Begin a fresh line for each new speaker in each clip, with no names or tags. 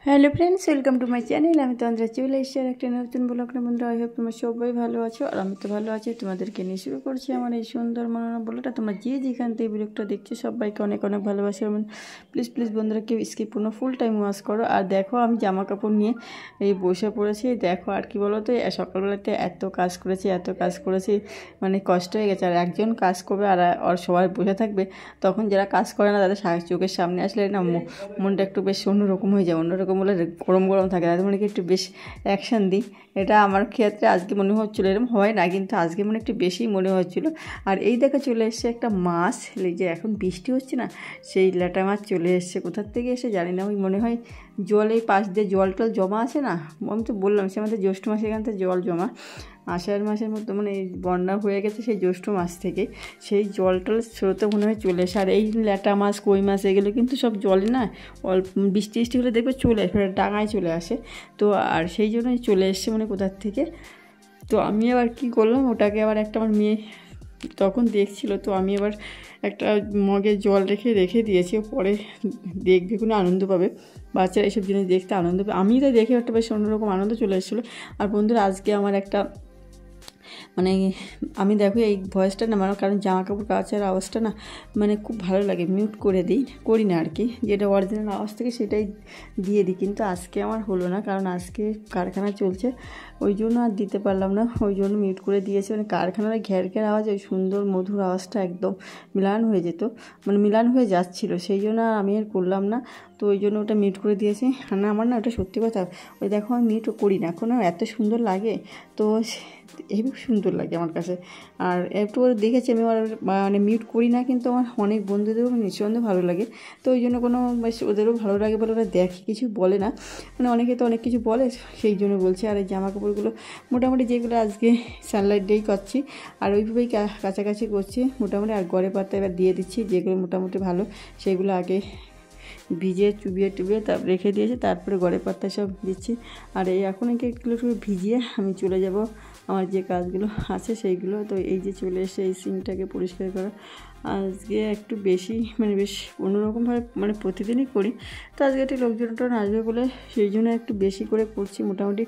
Hello friends, welcome to my channel. আমি তন্দ্রা চলে এসেছি আর একটা নতুন ব্লগ নিয়ে। বন্ধুরা, আই হোপ তোমরা সবাই ভালো আছো আর আমি তো ভালো আছি। তোমাদেরকে নিয়ে শুরু করছি আমার এই সুন্দর মনোরম ব্লগটা। তোমরা যে যেখান থেকে ব্লগটা দেখছো সবাইকে অনেক অনেক ভালোবাসি। প্লিজ প্লিজ বন্ধুরা, কেউ স্কিপ করো, ফুল টাইম ওয়াচ করো। আর দেখো, আমি জামা কাপড় নিয়ে এই বসে পড়েছি। দেখো, আর কি বলো তো, সকালবেলাতে এত কাজ করেছি, মানে কষ্ট হয়ে গেছে। আর একজন কাজ করবে আর সবাই বসে থাকবে, তখন যারা কাজ করে না তাদের চোখের সামনে আসলে না মনটা একটু বেশ অন্যরকম হয়ে যায়। অন্যরকম বলে গরম গরম থাকে, তাদের মনে একটু বেশ অ্যাকশান দিই। এটা আমার ক্ষেত্রে আজকে মনে হচ্ছিলো, এরকম হয় না কিন্তু আজকে মনে একটু বেশি মনে হচ্ছিলো। আর এই দেখে চলে এসছে একটা মাছ, এই যে এখন বৃষ্টি হচ্ছে না, সেই ল্যাটা মাছ চলে এসছে। কোথার থেকে এসে জানি না, ওই মনে হয় জল, এই পাশ দিয়ে জল টল জমা আছে না। আমি তো বললাম সে আমাদের জ্যৈষ্ঠ মাসে এখান থেকে জল জমা, আষাঢ় মাসের মতো মানে বন্যা হয়ে গেছে সেই জ্যৈষ্ঠ মাস থেকে, সেই জল টল স্রোতে মনে হয় চলে আসে। আর এই ল্যাটা মাছ, কই মাছ এগুলো কিন্তু সব জলে না, অল্প বৃষ্টি হলে দেখবে চলে আসে, ডাঙায় চলে আসে। তো আর সেই জন্যই চলে এসছে মানে কোথার থেকে। তো আমি আবার কী করলাম, ওটাকে আবার একটা আমার মেয়ে তখন দেখছিল, তো আমি আবার একটা মগে জল রেখে দিয়েছি। পরে দেখবে কোনো আনন্দ পাবে, বাচ্চারা এইসব জিনিস দেখতে আনন্দ পাবে। আমি তো দেখে একটা বেশ অন্যরকম আনন্দ চলে এসেছিলো। আর বন্ধুরা, আজকে আমার একটা মানে আমি দেখো এই ভয়েসটা না, মানে কারণ জামা কাপড় কাচার আওয়াজটা না মানে খুব ভালো লাগে, মিউট করি না আর কি, যেটা অরিজিনাল আওয়াজ থেকে সেটাই দিয়ে দিই। কিন্তু আজকে আমার হলো না, কারণ আজকে কারখানা চলছে, ওই জন্য আর দিতে পারলাম না, ওই জন্য মিউট করে দিয়েছি। মানে কারখানার ঘ্যার ঘ্যার আওয়াজ, ওই সুন্দর মধুর আওয়াজটা একদম মিলান হয়ে যেত, মানে মিলান হয়ে যাচ্ছিলো, সেই জন্য আমি আর করলাম না। তো ওই জন্য ওটা মিউট করে দিয়েছি। আর না, আমার না ওটা সত্যি কথা, ওই দেখো আমি মিউট করি না, এখন এত সুন্দর লাগে, তো হেবি সুন্দর লাগে আমার কাছে। আর একটু দেখেছি আমি মানে মিউট করি না, কিন্তু আমার অনেক বন্ধুদেরও নিঃসন্দেহে ভালো লাগে। তো ওই জন্য কোনো বেশ ওদেরও ভালো লাগে বলে ওরা দেখে, কিছু বলে না, মানে অনেকে তো অনেক কিছু বলে, সেই জন্য বলছে। আর এই জামা কাপড়গুলো মোটামুটি যেগুলো আজকে সানলাইট ডেই করছি, আর ওইভাবেই কাছাকাছি করছি মোটামুটি। আর গড়ে পাতা এবার দিয়ে দিচ্ছি, যেগুলো মোটামুটি ভালো সেগুলো আগে ভিজিয়ে চুবিয়ে টুবিয়ে তারপর রেখে দিয়েছি, তারপরে গড়ে পাতা সব দিচ্ছি। আর এই এখন একটু ভিজিয়ে আমি চলে যাব আমার যে কাজগুলো আছে সেইগুলো। তো এই যে চলে এসে এই সিঙ্কটাকে পরিষ্কার করা আজকে একটু বেশি, মানে বেশ অন্যরকমভাবে, মানে প্রতিদিনই করি, তো আজকে একটু লোকজনটা আসবে বলে সেই জন্য একটু বেশি করে করছি মোটামুটি।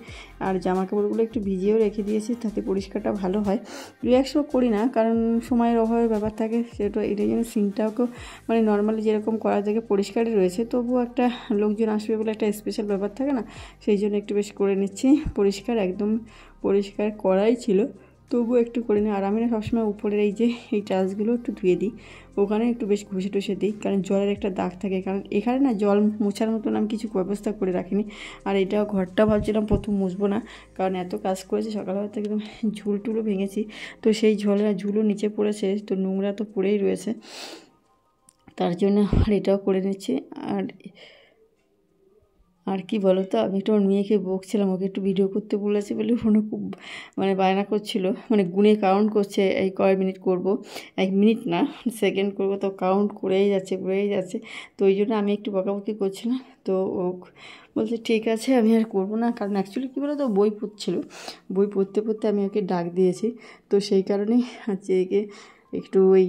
আর জামা কাপড়গুলো একটু ভিজিয়েও রেখে দিয়েছি, তাতে পরিষ্কারটা ভালো হয়। রিল্যাক্সও করি না, কারণ সময়ের অভাবে ব্যাপার থাকে, সেটা এটাই জন্য সিঙ্কটাকেও মানে নর্মালি যেরকম করা থেকে পরিষ্কারই রয়েছে, তবুও একটা লোকজন আসবে বলে একটা স্পেশাল ব্যাপার থাকে না, সেই জন্য একটু বেশ করে নিচ্ছি পরিষ্কার। একদম পরিষ্কার করাই ছিল, তবুও একটু করে নিই। আর আমি না সবসময় উপরের এই যে এই টাচগুলো একটু ধুয়ে দিই, ওখানে একটু বেশ ঘষে টুষে দিই, কারণ জলের একটা দাগ থাকে, কারণ এখানে না জল মোছার মতন আমি কিছু ব্যবস্থা করে রাখিনি। আর এটা ঘরটা ভাবছিলাম প্রথম মুছবো না, কারণ এত কাজ করেছি সকালবেলা থেকে, একদম ঝুলটুলো ভেঙেছি, তো সেই ঝুলও নিচে পড়েছে, তো নোংরা তো পড়েই রয়েছে, তার জন্য আর এটাও করে নিচ্ছি। আর কি বলো তো, আমি একটু আমার মেয়েকে বকছিলাম, ওকে একটু ভিডিও করতে বলেছি বলে ফোনে খুব মানে বায়না করছিল, মানে গুনে কাউন্ট করছে, এই কয় মিনিট করব, 1 মিনিট না সেকেন্ড করব, তো কাউন্ট করেই যাচ্ছে। তো ওই জন্য আমি একটু বকাবকি করছিলাম। তো ও বলছে ঠিক আছে, আমি আর করবো না, কারণ অ্যাকচুয়ালি কী বলো তো, বই পড়তে আমি ওকে ডাক দিয়েছি, তো সেই কারণেই হচ্ছে একে একটু ওই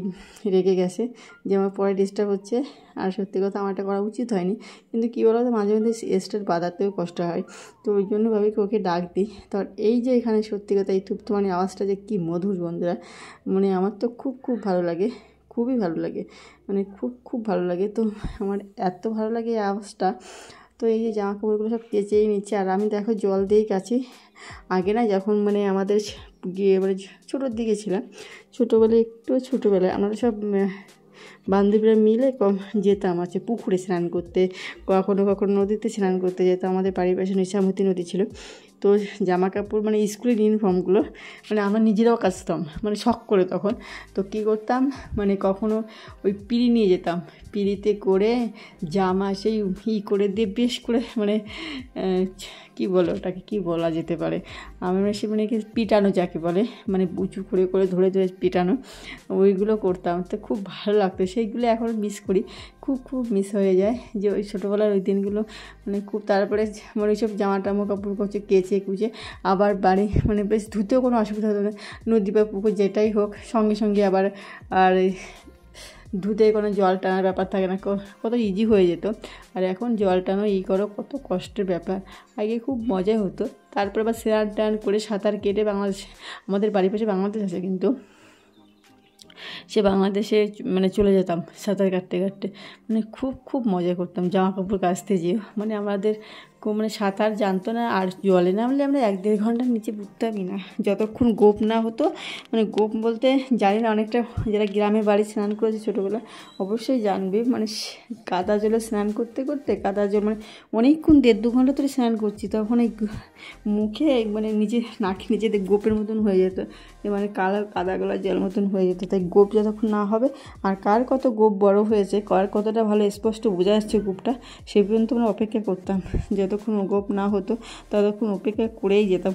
রেগে গেছে যে আমার পরে ডিস্টার্ব হচ্ছে। আর সত্যি কথা, আমার এটা করা উচিত হয়নি, কিন্তু কী বলো তো, মাঝে মাঝে স্টার বাঁধাতেও কষ্ট হয়, তো ওই জন্য ভাবি ওকে ডাক দিই। তো এই যে এখানে সত্যি কথা, এই থুপথুমানি আওয়াজটা যে কী মধুর বন্ধুরা, মানে আমার তো খুব ভালো লাগে, খুবই ভালো লাগে, মানে খুব ভালো লাগে। তো আমার এত ভালো লাগে এই আওয়াজটা। তো এই যে জামা কাপড়গুলো সব কেচেই নিচ্ছে, আর আমি দেখো জল দিয়েই কাছি। আগে না, যখন মানে আমাদের গিয়ে মানে ছোটোর দিকে ছিলাম, ছোটোবেলায় আমরা সব বান্ধবীরা মিলে যেতাম আছে পুকুরে স্নান করতে, কখনো নদীতে স্নান করতে যেতাম। আমাদের বাড়ির পাশে নিশামতি নদী ছিল। তো জামা কাপড় মানে স্কুলের ইউনিফর্মগুলো মানে আমরা নিজেরাও কাচতাম, মানে শখ করে তখন। তো কী করতাম, মানে কখনো ওই পিঁড়ি নিয়ে যেতাম, পিঁড়িতে করে জামা সেই করে দিয়ে বেশ করে মানে কী বলো ওটাকে, কী বলা যেতে পারে, আমরা সে মানে পিটানো যাকে বলে, মানে উঁচু করে ধরে পিটানো, ওইগুলো করতাম। তো খুব ভালো লাগতো, সেইগুলো এখন মিস করি, খুব মিস হয়ে যায় যে ওই ছোটোবেলার ওই দিনগুলো, মানে খুব। তারপরে মানে ওইসব কাপড় করছে কেচে কুচে আবার বাড়ি, মানে বেশ ধুতেও কোনো অসুবিধা হতো না, নদী বা পুকুর যেটাই হোক, সঙ্গে আবার আর ধুতে কোনো জল টানার ব্যাপার থাকে না, কত ইজি হয়ে যেত। আর এখন জল টানো করো কত কষ্টের ব্যাপার। আগে খুব মজা হতো। তারপর আবার স্নান টান করে সাঁতার কেটে বাংলাদেশ, আমাদের বাড়ির পাশে বাংলাদেশ আছে কিন্তু সে বাংলাদেশে মানে চলে যেতাম সাঁতার কাটতে কাটতে, মানে খুব খুব মজা করতাম জামা কাপড় কাচতে যেয়ে। মানে আমাদের মানে সাঁতার জানতো না, আর জলে নামলে আমরা 1-1.5 ঘন্টার নিচে বুঝতামই না যতক্ষণ গোপ না হতো। মানে গোপ বলতে জানি না, অনেকটা যারা গ্রামে বাড়ি স্নান করেছে ছোটোবেলা অবশ্যই জানবে। মানে কাদা জলে স্নান করতে করতে কাদা জল মানে অনেকক্ষণ 1.5-2 ঘন্টা ধরে স্নান করছি, তখন এই মুখে মানে নিজে নাকে নিজেদের গোপের মতন হয়ে যেত, মানে কাদা গলার জল মতন হয়ে যেত। তাই গোপ যতক্ষণ না হবে, আর কার কত গোপ বড় হয়েছে, কার কতটা ভালো স্পষ্ট বোঝা যাচ্ছে গোপটা, সেই পর্যন্ত আমরা অপেক্ষা করতাম। যতক্ষণ গোপ না হতো ততক্ষণ অপেক্ষা করেই যেতাম,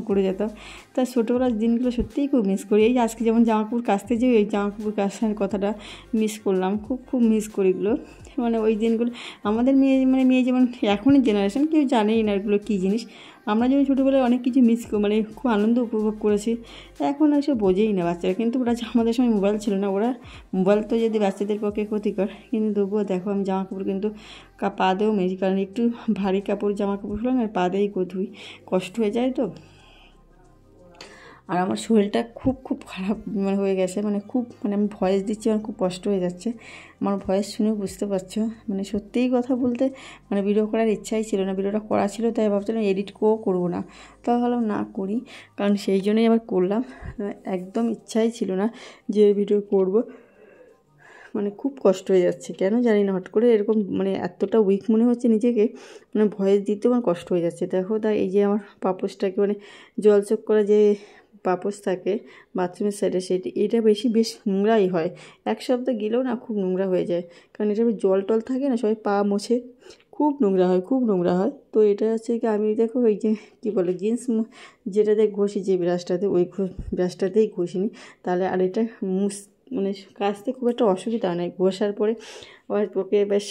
করে যেতাম। তাই ছোটোবেলার দিনগুলো সত্যিই খুব মিস করি। এই আজকে যেমন জামা কাপড় কাচতে যেয়ে এই জামা কাপড় কাচার কথাটা মিস করলাম, খুব খুব মিস করি এগুলো। মানে ওই দিনগুলো আমাদের মেয়ে যেমন এখনের জেনারেশন কেউ জানেই না এগুলো কী জিনিস। আমরা যেমন ছোটোবেলায় অনেক কিছু মিস মানে খুব আনন্দ উপভোগ করেছি, এখন এসব বোঝেই না বাচ্চারা। কিন্তু ওরা আমাদের সময় মোবাইল ছিল না, ওরা মোবাইল তো যদি বাচ্চাদের পক্ষে ক্ষতিকর, কিন্তু তবুও দেখো আমি জামা কাপড় কিন্তু পা দিয়েও মেজি, কারণ একটু ভারী কাপড় জামা কাপড় হলো না পা দিয়েই ধুই, কষ্ট হয়ে যায় তো। আর আমার শরীরটা খুব খুব খারাপ মানে হয়ে গেছে, মানে খুব মানে আমি ভয়েস দিচ্ছি, আমার খুব কষ্ট হয়ে যাচ্ছে। আমার ভয়েস শুনেও বুঝতে পারছো, মানে সত্যিই কথা বলতে মানে ভিডিও করার ইচ্ছাই ছিল না। ভিডিওটা করা ছিল তাই ভাবছিলাম এডিট করবো না, তাও ভাবলাম না করি, কারণ সেই জন্যই আবার করলাম। একদম ইচ্ছাই ছিল না যে ভিডিও করব। মানে খুব কষ্ট হয়ে যাচ্ছে, কেন জানি না, হট করে এরকম মানে এতটা উইক মনে হচ্ছে নিজেকে, মানে ভয়েস দিতেও আমার কষ্ট হয়ে যাচ্ছে। দেখো তাই এই যে আমার পাপোশটাকে মানে জল চোখ করা যে পাপোশ থাকে বাথরুমের সাইডে, এটা বেশ নোংরাই হয়। এক সপ্তাহ গেলেও না খুব নোংরা হয়ে যায়, কারণ এটা জল টল থাকে না, সবাই পা মোছে, খুব নোংরা হয়, খুব নোংরা হয়। তো এটা হচ্ছে কি আমি দেখো ওই যে কী বলে জিন্স যেটাতে ঘষি, যে ব্রাশটাতে, ওই ব্রাশটাতেই ঘষিনি, তাহলে আর এটা মানে কাচতে খুব একটা অসুবিধা নেই। ঘষার পরে আবার ওকে বেশ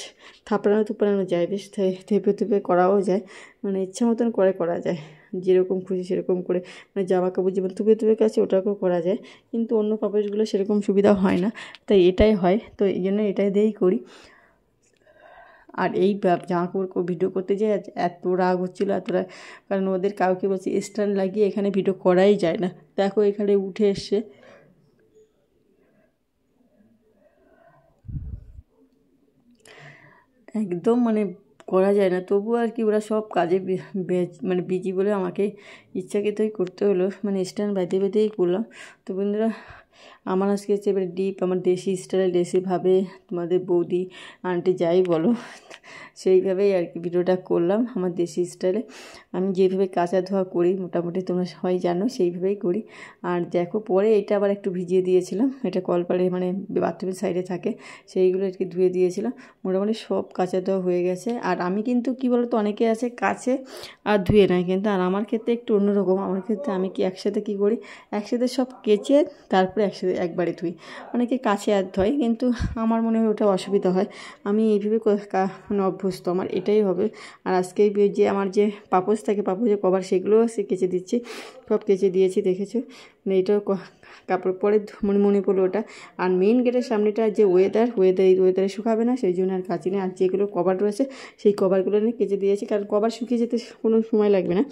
থাপড়ানো যায়, বেশ থেপে করাও যায়, মানে ইচ্ছা মতন করা যায়, যেরকম খুশি সেরকম করে। মানে জামা কাপড় যেমন থুপে কাছে ওটাকেও করা যায়, কিন্তু অন্য কাপড়গুলো সেরকম সুবিধা হয় না, তাই এটাই হয়। তো এই জন্য এটাই দিয়েই করি। আর এই জামা কাপড় ভিডিও করতে যেয়ে এত রাগ হচ্ছিলো, কারণ ওদের কাউকে বলছি স্ট্যান্ড লাগিয়ে এখানে ভিডিও করাই যায় না। দেখো এখানে উঠে এসছে, একদম মানে করা যায় না। তবুও আর কি ওরা সব কাজে মানে বিজি বলে আমাকে ইচ্ছাকৃতই করতে হলো, মানে স্ট্যান্ড বেঁধেই করলাম। তো বন্ধুরা আমার আজকে হচ্ছে এবারে ডিপ আমার দেশি স্টাইলে, দেশিভাবে তোমাদের বৌদি আন্টি যাই বলো সেইভাবেই আর কি ভিডিওটা করলাম আমার দেশি স্টাইলে। আমি যেভাবে কাঁচা ধোয়া করি মোটামুটি তোমরা সবাই জানো, সেইভাবেই করি। আর দেখো পরে এটা আবার একটু ভিজিয়ে দিয়েছিলাম, এটা কলপাড়ে মানে বাথরুমের সাইডে থাকে, সেইগুলো আর কি ধুয়ে দিয়েছিলাম। মোটামুটি সব কাঁচা ধোয়া হয়ে গেছে। আর আমি কিন্তু কি বলতো, অনেকে আছে কাছে আর ধুয়ে নেয়, কিন্তু আর আমার ক্ষেত্রে একটু অন্যরকম। আমার ক্ষেত্রে আমি একসাথে কী করি, একসাথে সব কেচে তারপরে একসাথে একবারে ধুই। অনেকে কাছে আর ধোয়, কিন্তু আমার মনে হয় ওটা অসুবিধা হয়। আমি এইভাবে মানে অভ্যস্ত, আমার এটাই হবে। আর আজকে যে আমার যে পাপোশ থাকে, পাপোশের কভার, সেগুলোও সে কেচে দিচ্ছি, সব কেচে দিয়েছি দেখেছো। মানে এটাও কাপড় পরে মনে পড়লো ওটা। আর মেইন গেটের সামনেটা যে ওয়েদারে শুকাবে না, সেই জন্য আর কাচি না। আর যেগুলো কভার রয়েছে সেই কভারগুলো নিয়ে কেচে দিয়েছি, কারণ কভার শুকিয়ে যেতে কোনো সময় লাগবে না,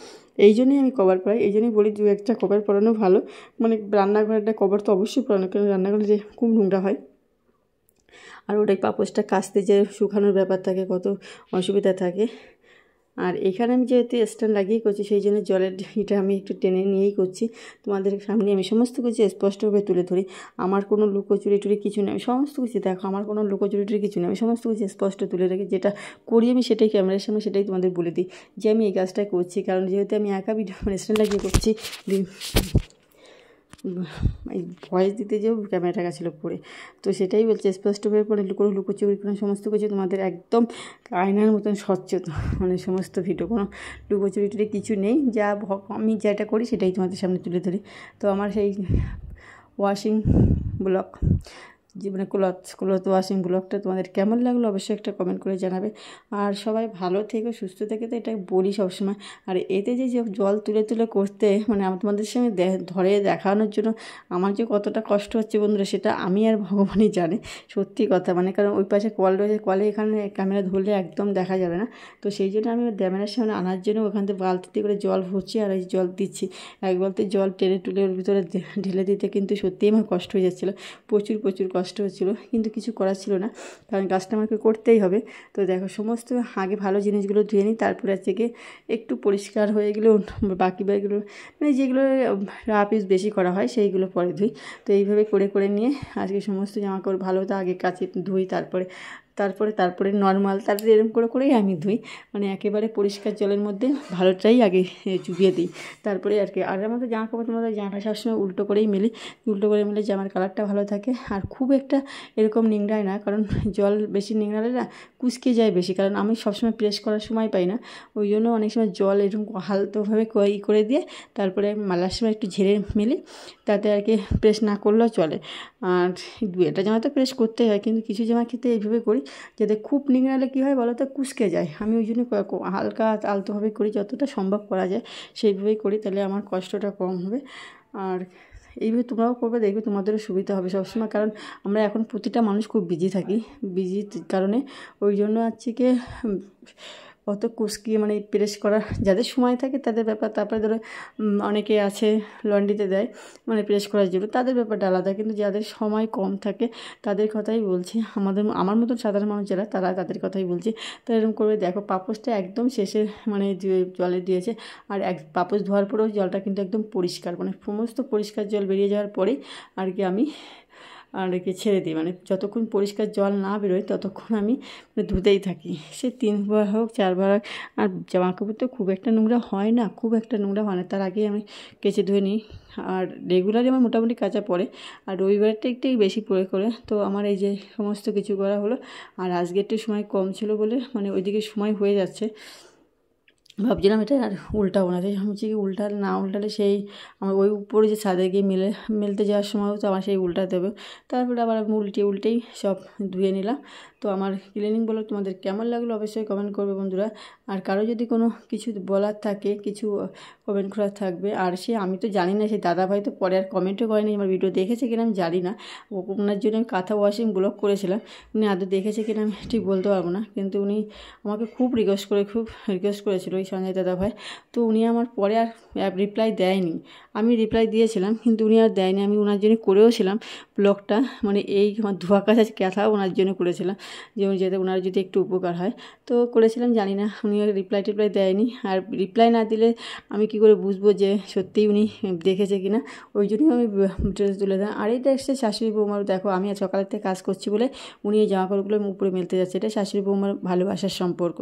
এই জন্যই আমি কভার পরাই। এই জন্যই বলি 2-1টা কভার পরানো ভালো। মানে রান্নাঘরের একটা কভার তো অবশ্যই পরানো, কারণ রান্নাঘরে যে খুব নোংরা হয়। আর ওটাই পাপোশটা কাচতে যে শুকানোর ব্যাপার থাকে, কত অসুবিধা থাকে। আর এখানে আমি যেহেতু স্ট্যান্ড লাগিয়ে করছি, সেই জন্য জলের এটা আমি একটু টেনে নিয়েই করছি। তোমাদের সামনে আমি সমস্ত কিছু স্পষ্টভাবে তুলে ধরি, আমার কোনো লুকোচুরি টুরি কিছু নেই, সমস্ত কিছু দেখো, আমার কোনো লুকোচুরি টুরি কিছু নেই, আমি সমস্ত কিছু স্পষ্ট তুলে রেখে যেটা করি আমি সেটাই ক্যামেরার সামনে সেটাই তোমাদের বলে দিই যে আমি এই কাজটাই করছি। কারণ যেহেতু আমি একা ভিডিও স্ট্যান্ড লাগিয়ে করছি, এই ভয়েস দিতে যেও ক্যামেরাটা গেছিলো পড়ে, তো সেটাই বলছে স্পষ্টভাবে পরে কোনো লুকোচুরি কোনো সমস্ত কিছু তোমাদের একদম আয়নার মতন স্বচ্ছ, মানে সমস্ত ভিডিও কোনো লুকোচুরি টুরি কিছু নেই, যা আমি যেটা করি সেটাই তোমাদের সামনে তুলে ধরি। তো আমার সেই ওয়াশিং ব্লগ যে মানে ক্লথ ওয়াশিং ব্লগটা তোমাদের কেমন লাগলো অবশ্যই একটা কমেন্ট করে জানাবে। আর সবাই ভালো থেকো, সুস্থ থেকে, তো এটা বলি সবসময়। আর এতে যে জল তুলে তুলে করতে মানে তোমাদের সঙ্গে ধরে দেখানোর জন্য আমার যে কতটা কষ্ট হচ্ছে বন্ধুরা, সেটা আমি আর ভগবানই জানে, সত্যি কথা। মানে কারণ ওই পাশে কল রয়েছে, কলে এখানে ক্যামেরা ধরলে একদম দেখা যাবে না। তো সেই জন্য আমি ক্যামেরার সামনে আনার জন্য ওখান থেকে বালতিতে করে জল ভরছি আর এই জল দিচ্ছি। এক বালতি জল টেনে টুলে ওর ভিতরে ঢেলে দিতে কিন্তু সত্যিই আমার কষ্ট হয়ে যাচ্ছিলো, প্রচুর কষ্ট হচ্ছিলো, কিন্তু কিছু করার ছিল না, কারণ কাজটা আমাকে করতেই হবে। তো দেখো সমস্ত আগে ভালো জিনিসগুলো ধুয়ে নিই, তারপরে হচ্ছে গিয়ে একটু পরিষ্কার হয়ে গেলেও বাকি ব্যাগগুলো মানে যেগুলো রাফ ইউজ বেশি করা হয় সেইগুলো পরে ধুই। তো এইভাবে করে নিয়ে আজকে সমস্ত জামাকাপড় ভালো তো আগে কাচে ধুই, তারপরে নর্মাল, তারপরে এরকম করেই আমি ধুই। মানে একেবারে পরিষ্কার জলের মধ্যে ভালোটাই আগে চুবিয়ে দিই, তারপরে আর কি। আর আমাদের জামাকাপড় তোমাদের জামাটা সবসময় উল্টো করে মিলে জামার কালারটা ভালো থাকে। আর খুব একটা এরকম নিংড়ায় না, কারণ জল বেশি নিংড়ালে না কুচকে যায় বেশি, কারণ আমি সবসময় প্রেস করার সময় পাই না, ওই জন্য অনেক সময় জল এরকম হালতোভাবে করে দিয়ে তারপরে মালার সময় একটু ঝেড়ে মিলি, তাতে আর কি প্রেস না করলেও চলে। আর দু একটা জামা তো প্রেস করতে হয়, কিন্তু কিছু জামা ক্ষেত্রে এইভাবে করি যাতে খুব নিংড়ালে কী হয় বলো তো, কুচকে যায়। আমি ওই জন্য হালকা আলতোভাবে করি, যতটা সম্ভব করা যায় সেইভাবেই করি, তাহলে আমার কষ্টটা কম হবে। আর এইভাবে তোমরাও করবে, দেখবে তোমাদেরও সুবিধা হবে সবসময়। কারণ আমরা এখন প্রতিটা মানুষ খুব বিজি থাকি, বিজি কারণে ওই জন্য হচ্ছে কি অত কুচকিয়ে মানে প্রেস করা যাদের সময় থাকে তাদের ব্যাপার। তারপরে ধরো অনেকে আছে লন্ড্রিতে দেয় মানে প্রেস করার জন্য, তাদের ব্যাপারটা আলাদা। কিন্তু যাদের সময় কম থাকে তাদের কথাই বলছি, আমার মতন সাধারণ মানুষ যারা, তাদের কথাই বলছি। তো এরকম করে দেখো পাপোশটা একদম শেষে মানে জলে দিয়েছে, আর পাপোশ ধোয়ার পরেও জলটা কিন্তু একদম পরিষ্কার, মানে সমস্ত পরিষ্কার জল বেরিয়ে যাওয়ার পরেই আর কি আমি আর কি ছেড়ে দিই। মানে যতক্ষণ পরিষ্কার জল না বেরোয় ততক্ষণ আমি ধুতেই থাকি, সে 3বার হোক 4বার হোক। আর জামা কাপড় তো খুব একটা নোংরা হয় না, তার আগে আমি কেচে ধুয়ে নিই। আর রেগুলারই আমার মোটামুটি কাচা পড়ে, আর রবিবারটা একটু বেশি করে। তো আমার এই যে সমস্ত কিছু করা হলো। আর আজকে একটু সময় কম ছিল বলে মানে ওইদিকে সময় হয়ে যাচ্ছে, ভাবছিলাম এটা আর উল্টাবো না, ভাবছি কি উল্টালে সেই আমার ওই উপরে যে ছাদে গিয়ে মেলতে যাওয়ার সময় তো আমার সেই উল্টাতে হবে। তারপরে আবার আমি উল্টেই সব ধুয়ে নিলাম। তো আমার ক্লিনিং বলো তোমাদের কেমন লাগলো অবশ্যই কমেন্ট করবে বন্ধুরা। আর কারো যদি কোনো কিছু বলার থাকে, কিছু কমেন্ট করার থাকবে। আর আমি তো জানি না, সেই দাদাভাই তো পরে আর কমেন্টও করেনি, আমার ভিডিও দেখেছে কিনা আমি জানি না। ওনার জন্য আমি কাঁথা ওয়াশিং ব্লগ করেছিলাম, উনি আদৌ দেখেছে কিনা আমি ঠিক বলতে পারবো না। কিন্তু উনি আমাকে খুব রিকোয়েস্ট করেছিল ওই সঞ্জয় দাদাভাই। তো উনি আমার পরে আর রিপ্লাই দেয়নি, আমি রিপ্লাই দিয়েছিলাম কিন্তু উনি আর দেয়নি। আমি ওনার জন্য করেওছিলাম ব্লগটা, মানে এই আমার ধোয়া কাচা ক্যাথাও ওনার জন্য করেছিলাম, যাতে ওনার যদি একটু উপকার হয়। তো করেছিলাম, জানি না উনি আর রিপ্লাই দেয়নি। আর রিপ্লাই না দিলে আমি কি করে বুঝবো যে সত্যিই উনি দেখেছে কিনা, ওই জন্যই আমি ভিডিওটা তুলে দেয়। আর এইটা এসছে শাশুড়ি বৌমার, দেখো আমি আর সকালের থেকে কাজ করছি বলে উনি এই জামা কাপড়গুলো উপরে মেলতে যাচ্ছে, এটা শাশুড়ি বৌমার ভালোবাসার সম্পর্ক।